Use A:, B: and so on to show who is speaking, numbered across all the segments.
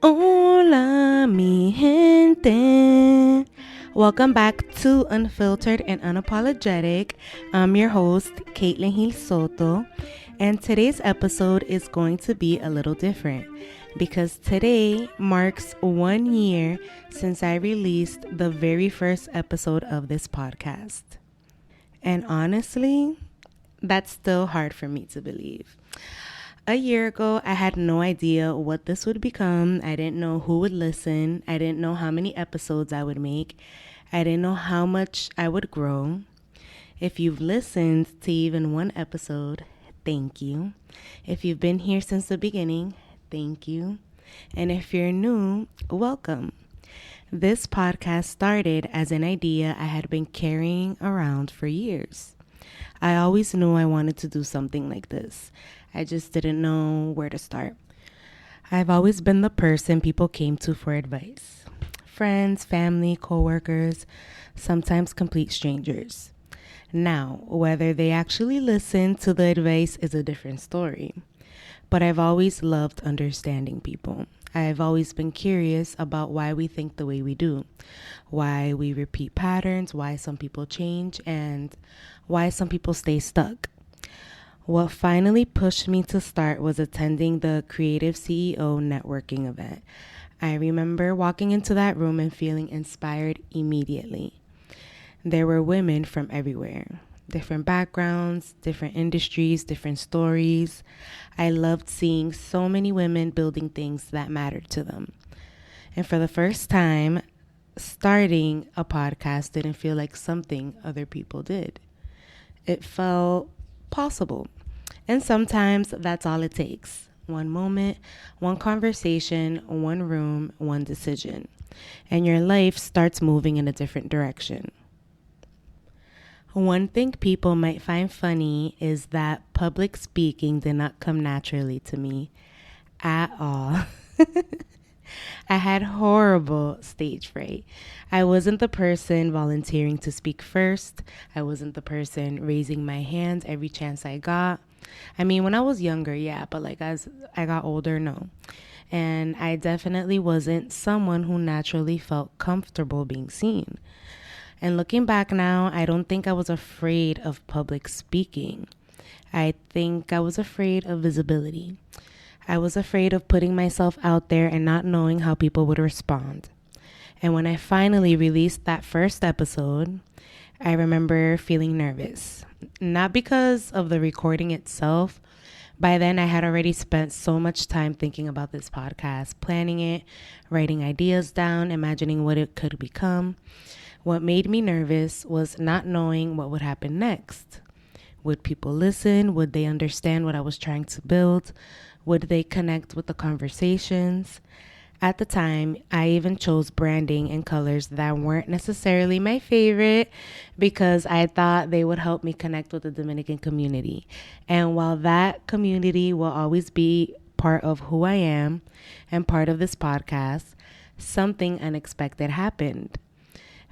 A: Hola, mi gente. Welcome back to Unfiltered and Unapologetic. I'm your host, Caitlin Gil-Soto, and today's episode is going to be a little different because today marks 1 year since I released the very first episode of this podcast. And honestly, that's still hard for me to believe. A year ago, I had no idea what this would become. I didn't know who would listen. I didn't know how many episodes I would make. I didn't know how much I would grow. If you've listened to even one episode, thank you. If you've been here since the beginning, thank you. And if you're new, welcome. This podcast started as an idea I had been carrying around for years. I always knew I wanted to do something like this. I just didn't know where to start. I've always been the person people came to for advice. Friends, family, coworkers, sometimes complete strangers. Now, whether they actually listen to the advice is a different story. But I've always loved understanding people. I've always been curious about why we think the way we do, why we repeat patterns, why some people change, and why some people stay stuck. What finally pushed me to start was attending the Creative CEO networking event. I remember walking into that room and feeling inspired immediately. There were women from everywhere, different backgrounds, different industries, different stories. I loved seeing so many women building things that mattered to them. And for the first time, starting a podcast didn't feel like something other people did. It felt possible. And sometimes that's all it takes. One moment, one conversation, one room, one decision. And your life starts moving in a different direction. One thing people might find funny is that public speaking did not come naturally to me at all. I had horrible stage fright. I wasn't the person volunteering to speak first. I wasn't the person raising my hand every chance I got. I mean, when I was younger, yeah, but like as I got older, no. And I definitely wasn't someone who naturally felt comfortable being seen. And looking back now, I don't think I was afraid of public speaking. I think I was afraid of visibility. I was afraid of putting myself out there and not knowing how people would respond. And when I finally released that first episode, I remember feeling nervous. Not because of the recording itself. By then, I had already spent so much time thinking about this podcast, planning it, writing ideas down, imagining what it could become. What made me nervous was not knowing what would happen next. Would people listen? Would they understand what I was trying to build? Would they connect with the conversations? At the time, I even chose branding and colors that weren't necessarily my favorite because I thought they would help me connect with the Dominican community. And while that community will always be part of who I am and part of this podcast, something unexpected happened.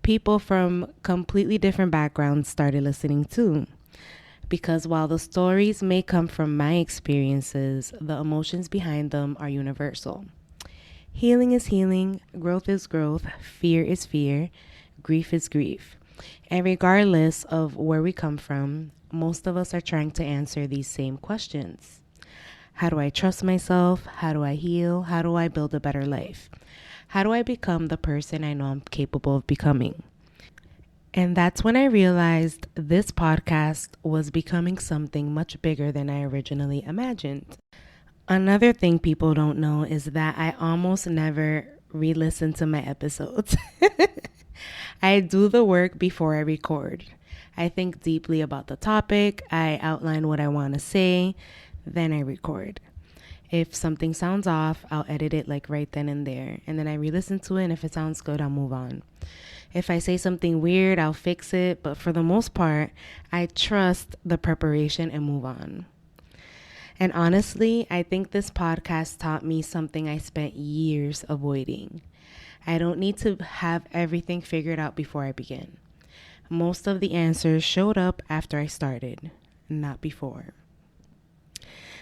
A: People from completely different backgrounds started listening too. Because while the stories may come from my experiences, the emotions behind them are universal. Healing is healing, growth is growth, fear is fear, grief is grief. And regardless of where we come from, most of us are trying to answer these same questions. How do I trust myself? How do I heal? How do I build a better life? How do I become the person I know I'm capable of becoming? And that's when I realized this podcast was becoming something much bigger than I originally imagined. Another thing people don't know is that I almost never re-listen to my episodes. I do the work before I record. I think deeply about the topic, I outline what I want to say, then I record. If something sounds off, I'll edit it like right then and there. And then I re-listen to it, and if it sounds good, I'll move on. If I say something weird, I'll fix it. But for the most part, I trust the preparation and move on. And honestly, I think this podcast taught me something I spent years avoiding. I don't need to have everything figured out before I begin. Most of the answers showed up after I started, not before.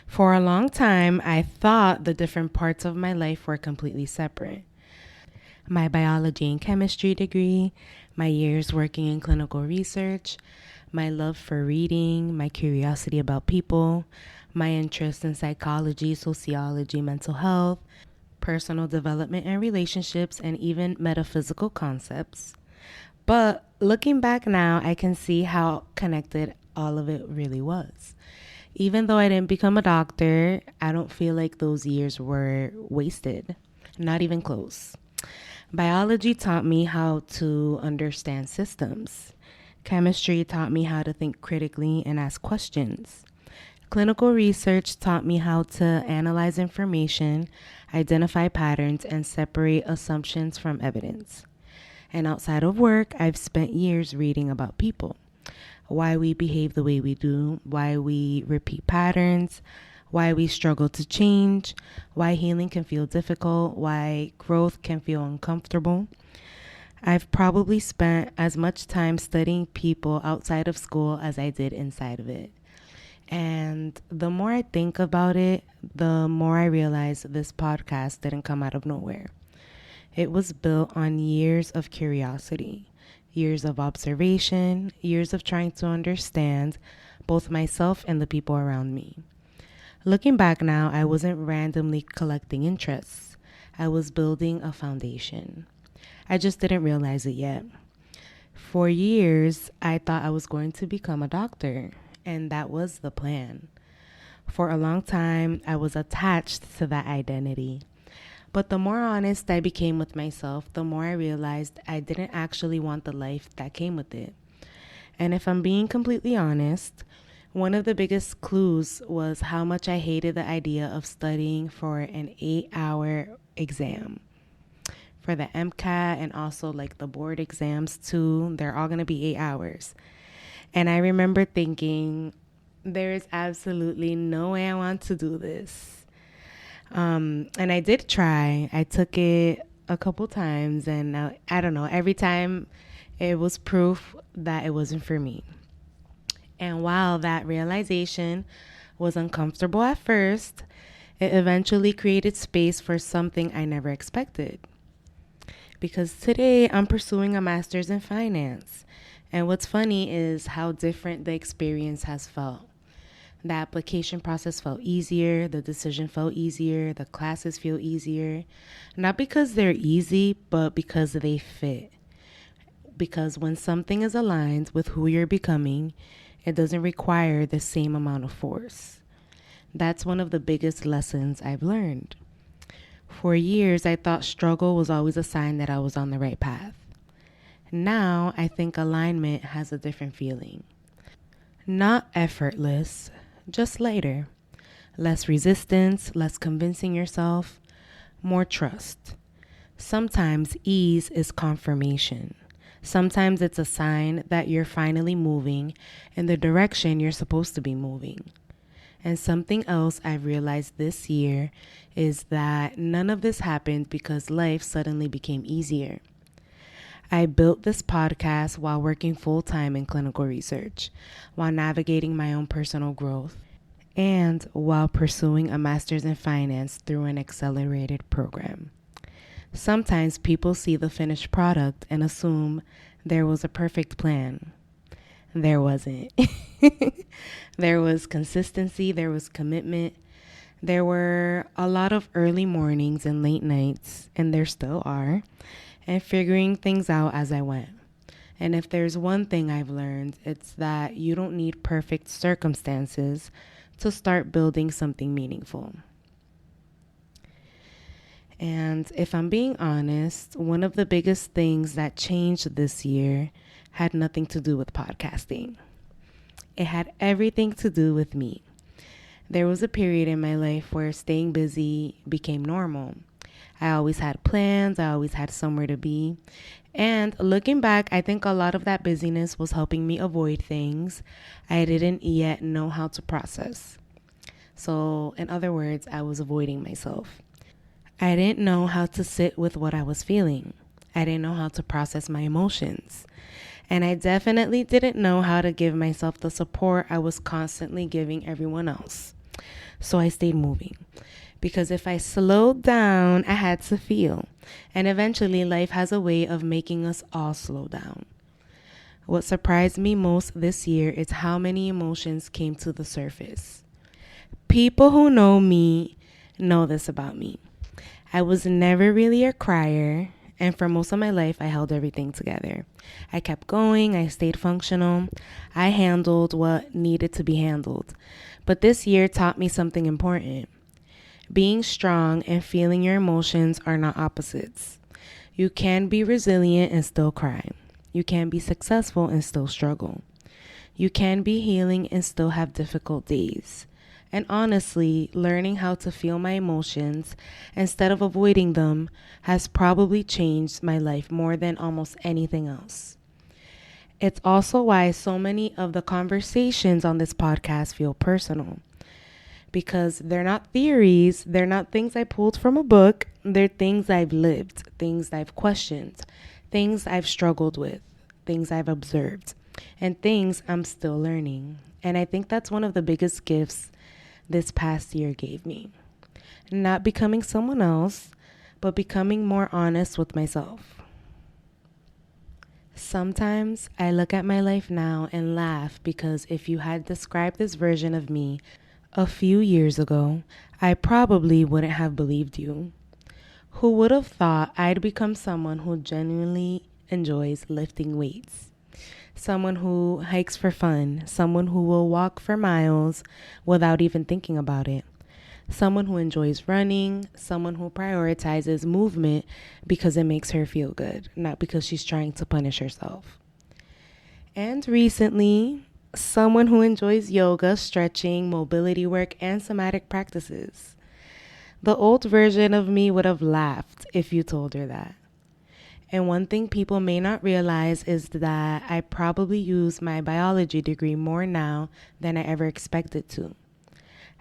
A: For a long time, I thought the different parts of my life were completely separate. My biology and chemistry degree, my years working in clinical research, my love for reading, my curiosity about people, my interest in psychology, sociology, mental health, personal development and relationships, and even metaphysical concepts. But looking back now, I can see how connected all of it really was. Even though I didn't become a doctor, I don't feel like those years were wasted. Not even close. Biology taught me how to understand systems. Chemistry taught me how to think critically and ask questions. Clinical research taught me how to analyze information, identify patterns, and separate assumptions from evidence. And outside of work, I've spent years reading about people, why we behave the way we do, why we repeat patterns, why we struggle to change, why healing can feel difficult, why growth can feel uncomfortable. I've probably spent as much time studying people outside of school as I did inside of it. And the more I think about it, the more I realize this podcast didn't come out of nowhere. It was built on years of curiosity, years of observation, years of trying to understand both myself and the people around me. Looking back now, I wasn't randomly collecting interests. I was building a foundation. I just didn't realize it yet. For years, I thought I was going to become a doctor, and that was the plan. For a long time, I was attached to that identity. But the more honest I became with myself, the more I realized I didn't actually want the life that came with it. And if I'm being completely honest, one of the biggest clues was how much I hated the idea of studying for an 8-hour exam. For the MCAT and also like the board exams too, they're all going to be 8 hours. And I remember thinking, there is absolutely no way I want to do this. And I did try. I took it a couple times, and I don't know, every time it was proof that it wasn't for me. And while that realization was uncomfortable at first, it eventually created space for something I never expected. Because today I'm pursuing a master's in finance. And what's funny is how different the experience has felt. The application process felt easier, the decision felt easier, the classes feel easier. Not because they're easy, but because they fit. Because when something is aligned with who you're becoming, it doesn't require the same amount of force. That's one of the biggest lessons I've learned. For years, I thought struggle was always a sign that I was on the right path. Now, I think alignment has a different feeling. Not effortless, just lighter. Less resistance, less convincing yourself, more trust. Sometimes ease is confirmation. Sometimes it's a sign that you're finally moving in the direction you're supposed to be moving. And something else I've realized this year is that none of this happened because life suddenly became easier. I built this podcast while working full-time in clinical research, while navigating my own personal growth, and while pursuing a master's in finance through an accelerated program. Sometimes people see the finished product and assume there was a perfect plan. There wasn't. There was consistency, there was commitment. There were a lot of early mornings and late nights, and there still are, and figuring things out as I went. And if there's one thing I've learned, it's that you don't need perfect circumstances to start building something meaningful. And if I'm being honest, one of the biggest things that changed this year had nothing to do with podcasting. It had everything to do with me. There was a period in my life where staying busy became normal. I always had plans, I always had somewhere to be. And looking back, I think a lot of that busyness was helping me avoid things I didn't yet know how to process. So, in other words, I was avoiding myself. I didn't know how to sit with what I was feeling. I didn't know how to process my emotions. And I definitely didn't know how to give myself the support I was constantly giving everyone else. So I stayed moving. Because if I slowed down, I had to feel. And eventually, life has a way of making us all slow down. What surprised me most this year is how many emotions came to the surface. People who know me know this about me. I was never really a crier, and for most of my life, I held everything together. I kept going, I stayed functional, I handled what needed to be handled. But this year taught me something important. Being strong and feeling your emotions are not opposites. You can be resilient and still cry. You can be successful and still struggle. You can be healing and still have difficult days. And honestly, learning how to feel my emotions instead of avoiding them has probably changed my life more than almost anything else. It's also why so many of the conversations on this podcast feel personal. Because they're not theories, they're not things I pulled from a book, they're things I've lived, things I've questioned, things I've struggled with, things I've observed, and things I'm still learning. And I think that's one of the biggest gifts this past year gave me. Not becoming someone else, but becoming more honest with myself. Sometimes I look at my life now and laugh because if you had described this version of me a few years ago, I probably wouldn't have believed you. Who would have thought I'd become someone who genuinely enjoys lifting weights? Someone who hikes for fun, someone who will walk for miles without even thinking about it. Someone who enjoys running, someone who prioritizes movement because it makes her feel good, not because she's trying to punish herself. And recently, someone who enjoys yoga, stretching, mobility work, and somatic practices. The old version of me would have laughed if you told her that. And one thing people may not realize is that I probably use my biology degree more now than I ever expected to.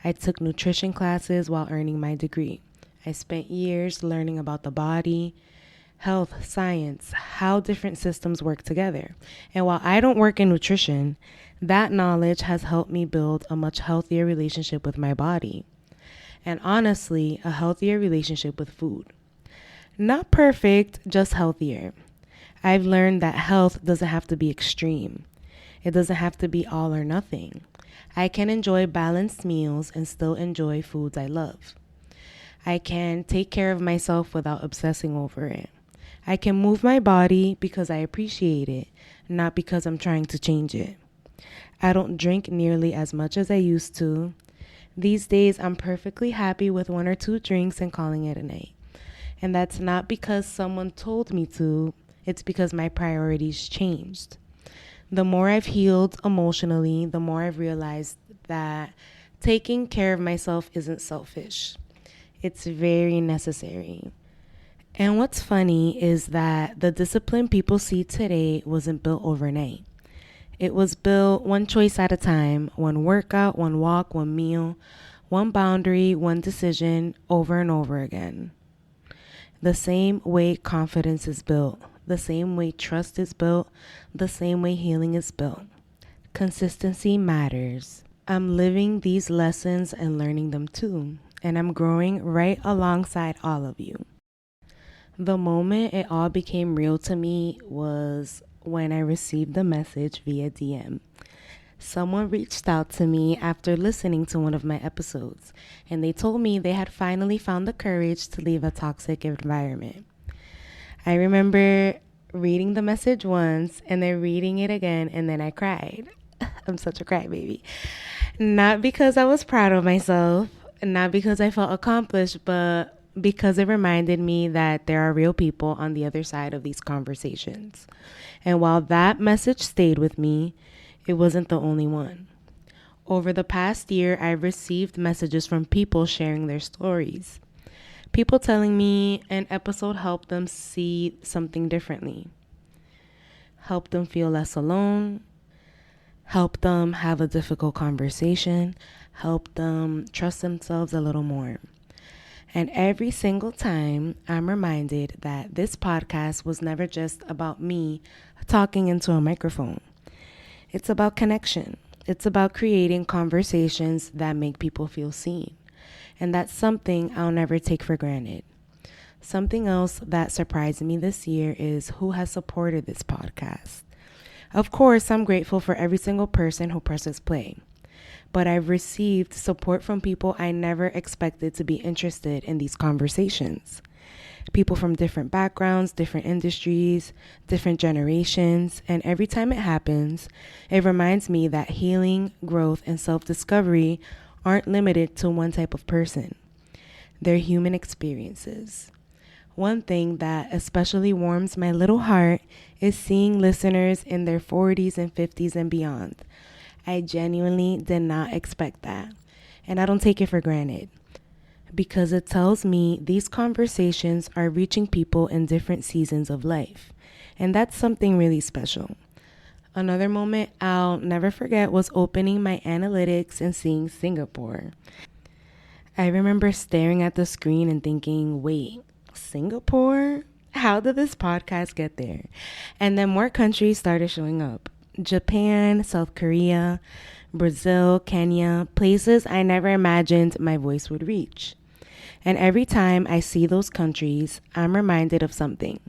A: I took nutrition classes while earning my degree. I spent years learning about the body, health, science, how different systems work together. And while I don't work in nutrition, that knowledge has helped me build a much healthier relationship with my body. And honestly, a healthier relationship with food. Not perfect, just healthier. I've learned that health doesn't have to be extreme. It doesn't have to be all or nothing. I can enjoy balanced meals and still enjoy foods I love. I can take care of myself without obsessing over it. I can move my body because I appreciate it, not because I'm trying to change it. I don't drink nearly as much as I used to. These days, I'm perfectly happy with 1 or 2 drinks and calling it a night. And that's not because someone told me to, it's because my priorities changed. The more I've healed emotionally, the more I've realized that taking care of myself isn't selfish. It's very necessary. And what's funny is that the discipline people see today wasn't built overnight. It was built one choice at a time, one workout, one walk, one meal, one boundary, one decision, over and over again. The same way confidence is built, the same way trust is built, the same way healing is built. Consistency matters. I'm living these lessons and learning them too, and I'm growing right alongside all of you. The moment it all became real to me was when I received the message via DM. Someone reached out to me after listening to one of my episodes, and they told me they had finally found the courage to leave a toxic environment. I remember reading the message once and then reading it again, and then I cried. I'm such a crybaby. Not because I was proud of myself, not because I felt accomplished, but because it reminded me that there are real people on the other side of these conversations. And while that message stayed with me, it wasn't the only one. Over the past year, I've received messages from people sharing their stories. People telling me an episode helped them see something differently, helped them feel less alone, helped them have a difficult conversation, helped them trust themselves a little more. And every single time, I'm reminded that this podcast was never just about me talking into a microphone. It's about connection. It's about creating conversations that make people feel seen. And that's something I'll never take for granted. Something else that surprised me this year is who has supported this podcast. Of course, I'm grateful for every single person who presses play, but I've received support from people I never expected to be interested in these conversations. People from different backgrounds, different industries, different generations, and every time it happens, it reminds me that healing, growth, and self-discovery aren't limited to one type of person. They're human experiences. One thing that especially warms my little heart is seeing listeners in their 40s and 50s and beyond. I genuinely did not expect that, and I don't take it for granted because it tells me these conversations are reaching people in different seasons of life, and that's something really special. Another moment I'll never forget was opening my analytics and seeing Singapore. I remember staring at the screen and thinking, wait, Singapore? How did this podcast get there? And then more countries started showing up. Japan, South Korea, Brazil, Kenya, places I never imagined my voice would reach. And every time I see those countries, I'm reminded of something.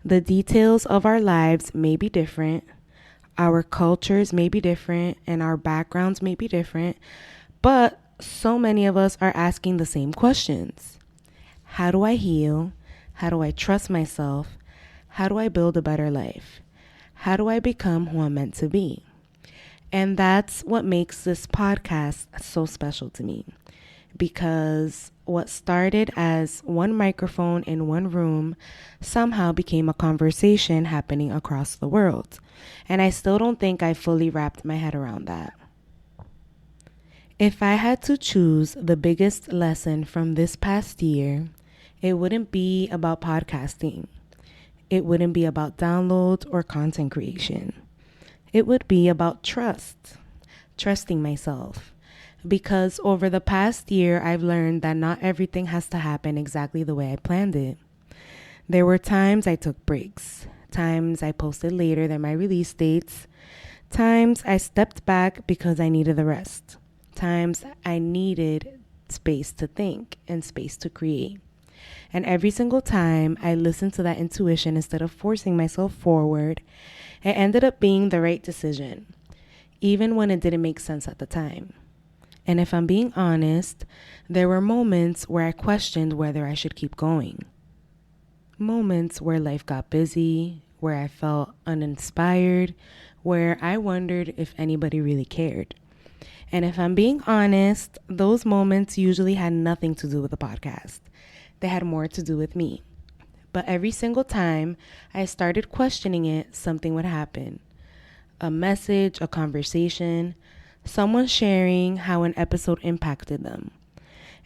A: The details of our lives may be different, our cultures may be different, and our backgrounds may be different, but so many of us are asking the same questions. How do I heal? How do I trust myself? How do I build a better life? How do I become who I'm meant to be? And that's what makes this podcast so special to me. Because what started as one microphone in one room somehow became a conversation happening across the world. And I still don't think I fully wrapped my head around that. If I had to choose the biggest lesson from this past year, it wouldn't be about podcasting. It wouldn't be about downloads or content creation. It would be about trusting myself. Because over the past year, I've learned that not everything has to happen exactly the way I planned it. There were times I took breaks, times I posted later than my release dates, times I stepped back because I needed the rest, times I needed space to think and space to create. And every single time I listened to that intuition instead of forcing myself forward, it ended up being the right decision, even when it didn't make sense at the time. And if I'm being honest, there were moments where I questioned whether I should keep going. Moments where life got busy, where I felt uninspired, where I wondered if anybody really cared. And if I'm being honest, those moments usually had nothing to do with the podcast. They had more to do with me. But every single time I started questioning it, something would happen. A message, a conversation, someone sharing how an episode impacted them.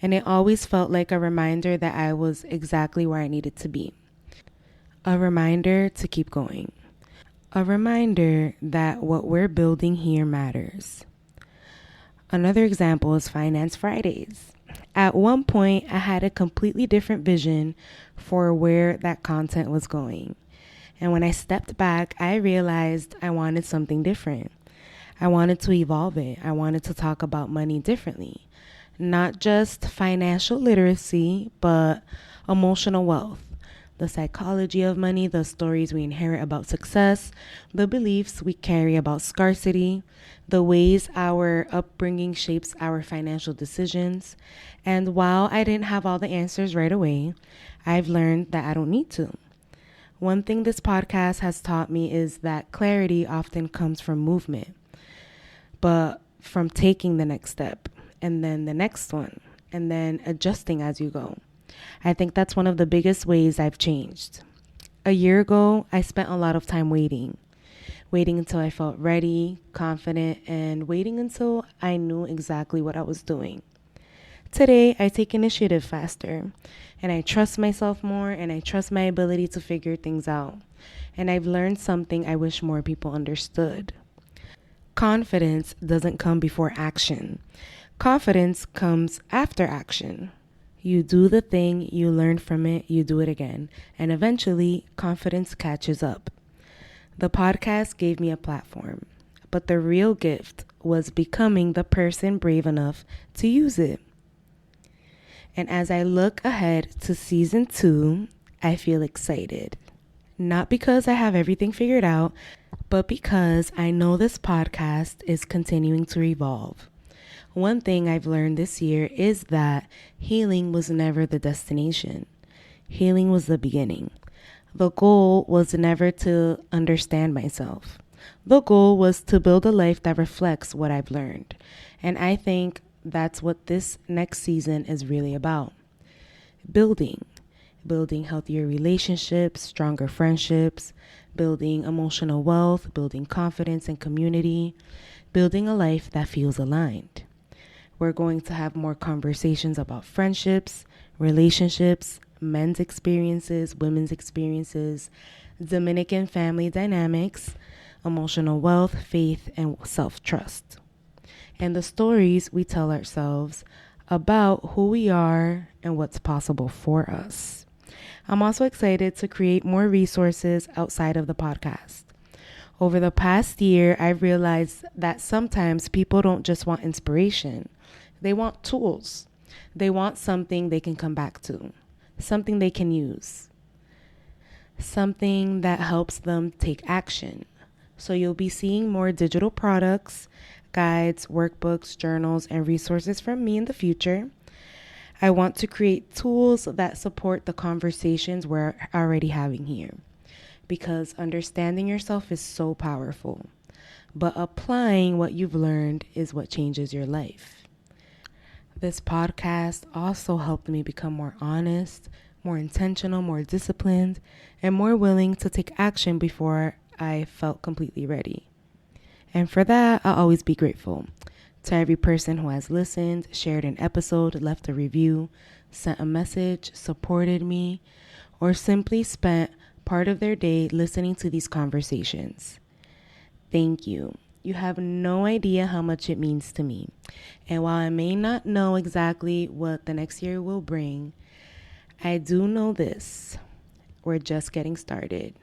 A: And it always felt like a reminder that I was exactly where I needed to be. A reminder to keep going. A reminder that what we're building here matters. Another example is Finance Fridays. At one point, I had a completely different vision for where that content was going. And when I stepped back, I realized I wanted something different. I wanted to evolve it. I wanted to talk about money differently. Not just financial literacy, but emotional wealth. The psychology of money, the stories we inherit about success, the beliefs we carry about scarcity, the ways our upbringing shapes our financial decisions. And while I didn't have all the answers right away, I've learned that I don't need to. One thing this podcast has taught me is that clarity often comes from movement, but from taking the next step, and then the next one, and then adjusting as you go. I think that's one of the biggest ways I've changed. A year ago, I spent a lot of time waiting until I felt ready, confident, and waiting until I knew exactly what I was doing. Today, I take initiative faster, and I trust myself more, and I trust my ability to figure things out. And I've learned something I wish more people understood. Confidence doesn't come before action. Confidence comes after action. You do the thing, you learn from it, you do it again, and eventually confidence catches up. The podcast gave me a platform, but the real gift was becoming the person brave enough to use it. And as I look ahead to season 2, I feel excited. Not because I have everything figured out, but because I know this podcast is continuing to evolve. One thing I've learned this year is that healing was never the destination. Healing was the beginning. The goal was never to understand myself. The goal was to build a life that reflects what I've learned. And I think that's what this next season is really about. Building healthier relationships, stronger friendships, building emotional wealth, building confidence and community, building a life that feels aligned. We're going to have more conversations about friendships, relationships, men's experiences, women's experiences, Dominican family dynamics, emotional wealth, faith, and self-trust. And the stories we tell ourselves about who we are and what's possible for us. I'm also excited to create more resources outside of the podcast. Over the past year, I've realized that sometimes people don't just want inspiration. They want tools. They want something they can come back to, something they can use, something that helps them take action. So you'll be seeing more digital products, guides, workbooks, journals, and resources from me in the future. I want to create tools that support the conversations we're already having here, because understanding yourself is so powerful, but applying what you've learned is what changes your life. This podcast also helped me become more honest, more intentional, more disciplined, and more willing to take action before I felt completely ready. And for that, I'll always be grateful to every person who has listened, shared an episode, left a review, sent a message, supported me, or simply spent part of their day listening to these conversations. Thank you. You have no idea how much it means to me. And while I may not know exactly what the next year will bring, I do know this: we're just getting started.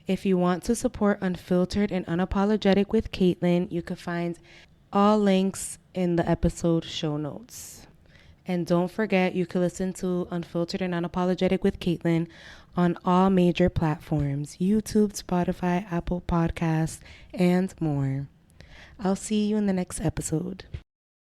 A: If you want to support Unfiltered and Unapologetic with Caitlin, you can find all links in the episode show notes. And don't forget, you can listen to Unfiltered and Unapologetic with Caitlin on all major platforms: YouTube, Spotify, Apple Podcasts, and more. I'll see you in the next episode.